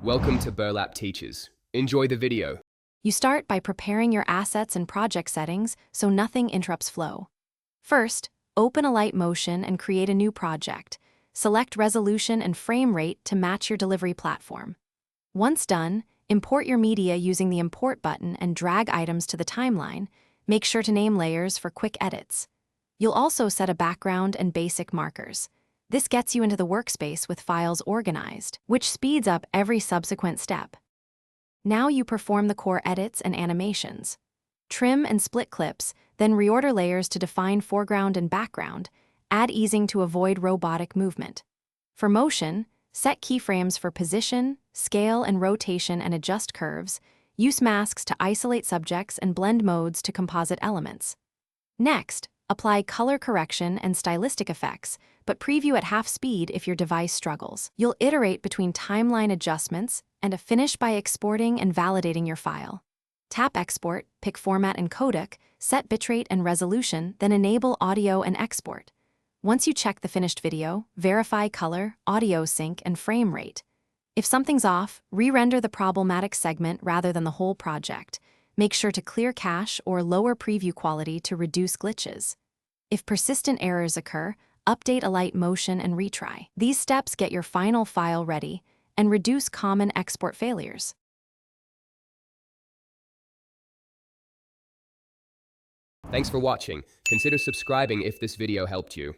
Welcome to Burlap Teachers. Enjoy the video. You start by preparing your assets and project settings so nothing interrupts flow. First, open Alight Motion and create a new project. Select resolution and frame rate to match your delivery platform. Once done, import your media using the Import button and drag items to the timeline. Make sure to name layers for quick edits. You'll also set a background and basic markers. This gets you into the workspace with files organized, which speeds up every subsequent step. Now you perform the core edits and animations. Trim and split clips, then reorder layers to define foreground and background. Add easing to avoid robotic movement. For motion, set keyframes for position, scale, and rotation and adjust curves. Use masks to isolate subjects and blend modes to composite elements. Next, apply color correction and stylistic effects, but preview at half speed if your device struggles. You'll iterate between timeline adjustments and finish by exporting and validating your file. Tap Export, pick Format and Codec, set bitrate and resolution, then enable audio and export. Once you check the finished video, verify color, audio sync, and frame rate. If something's off, re-render the problematic segment rather than the whole project. Make sure to clear cache or lower preview quality to reduce glitches. If persistent errors occur, update Alight Motion and retry. These steps get your final file ready and reduce common export failures. Thanks for watching. Consider subscribing if this video helped you.